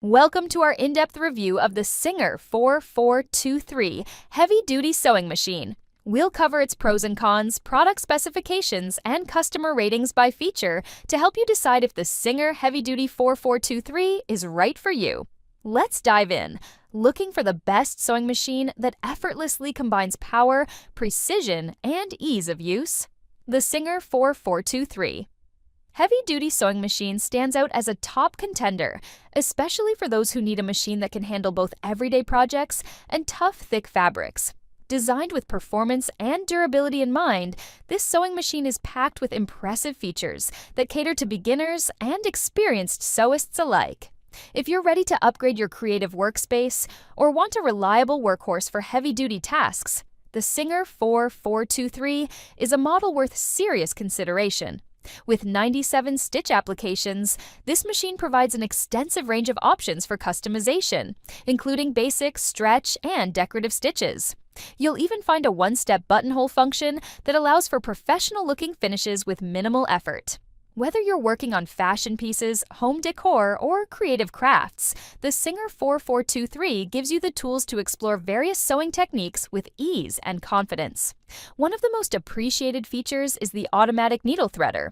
Welcome to our in-depth review of the Singer 4423 heavy-duty sewing machine. We'll cover its pros and cons, product specifications, and customer ratings by feature to help you decide if the Singer heavy-duty 4423 is right for you. Let's dive in. Looking for the best sewing machine that effortlessly combines power, precision, and ease of use? The Singer 4423. Heavy-duty sewing machine stands out as a top contender, especially for those who need a machine that can handle both everyday projects and tough, thick fabrics. Designed with performance and durability in mind, this sewing machine is packed with impressive features that cater to beginners and experienced sewists alike. If you're ready to upgrade your creative workspace or want a reliable workhorse for heavy-duty tasks, the Singer 4423 is a model worth serious consideration. With 97 stitch applications, this machine provides an extensive range of options for customization, including basic, stretch, and decorative stitches. You'll even find a one-step buttonhole function that allows for professional-looking finishes with minimal effort. Whether you're working on fashion pieces, home decor, or creative crafts, the Singer 4423 gives you the tools to explore various sewing techniques with ease and confidence. One of the most appreciated features is the automatic needle threader.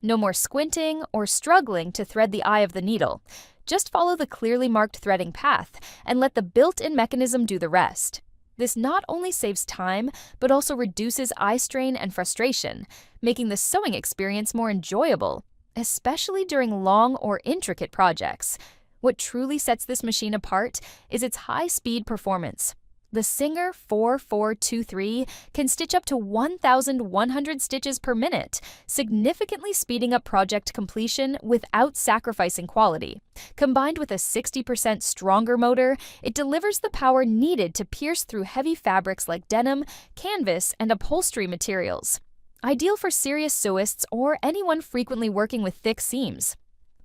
No more squinting or struggling to thread the eye of the needle. Just follow the clearly marked threading path and let the built-in mechanism do the rest. This not only saves time, but also reduces eye strain and frustration, making the sewing experience more enjoyable, especially during long or intricate projects. What truly sets this machine apart is its high-speed performance. The Singer 4423 can stitch up to 1,100 stitches per minute, significantly speeding up project completion without sacrificing quality. Combined with a 60% stronger motor, it delivers the power needed to pierce through heavy fabrics like denim, canvas, and upholstery materials. Ideal for serious sewists or anyone frequently working with thick seams.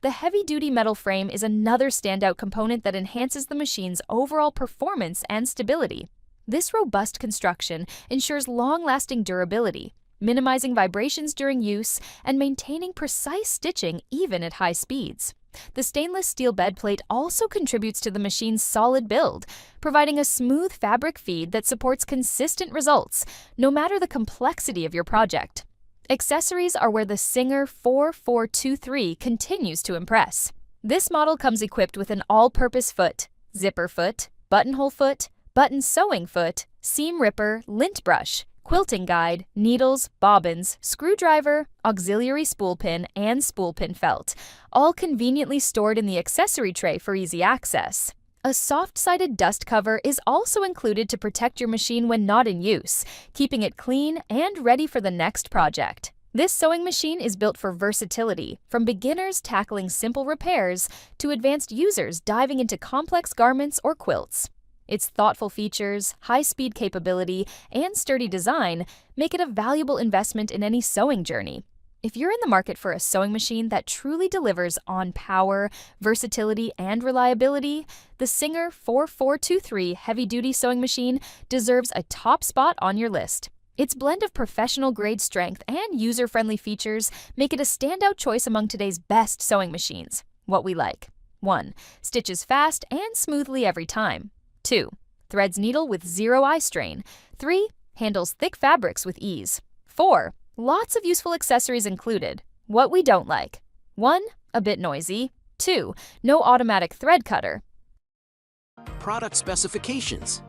The heavy-duty metal frame is another standout component that enhances the machine's overall performance and stability. This robust construction ensures long-lasting durability, minimizing vibrations during use and maintaining precise stitching even at high speeds. The stainless steel bed plate also contributes to the machine's solid build, providing a smooth fabric feed that supports consistent results, no matter the complexity of your project. Accessories are where the Singer 4423 continues to impress. This model comes equipped with an all-purpose foot, zipper foot, buttonhole foot, button sewing foot, seam ripper, lint brush, quilting guide, needles, bobbins, screwdriver, auxiliary spool pin, and spool pin felt, all conveniently stored in the accessory tray for easy access. A soft-sided dust cover is also included to protect your machine when not in use, keeping it clean and ready for the next project. This sewing machine is built for versatility, from beginners tackling simple repairs to advanced users diving into complex garments or quilts. Its thoughtful features, high-speed capability, and sturdy design make it a valuable investment in any sewing journey. If you're in the market for a sewing machine that truly delivers on power, versatility, and reliability, the Singer 4423 heavy-duty sewing machine deserves a top spot on your list. Its blend of professional-grade strength and user-friendly features make it a standout choice among today's best sewing machines. What we like: 1. Stitches fast and smoothly every time. 2. Threads needle with zero eye strain. 3. Handles thick fabrics with ease. 4. Lots of useful accessories included. What we don't like: 1. A bit noisy. 2. No automatic thread cutter. Product specifications.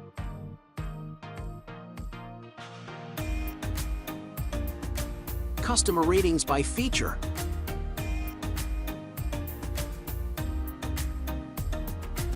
Customer ratings by feature.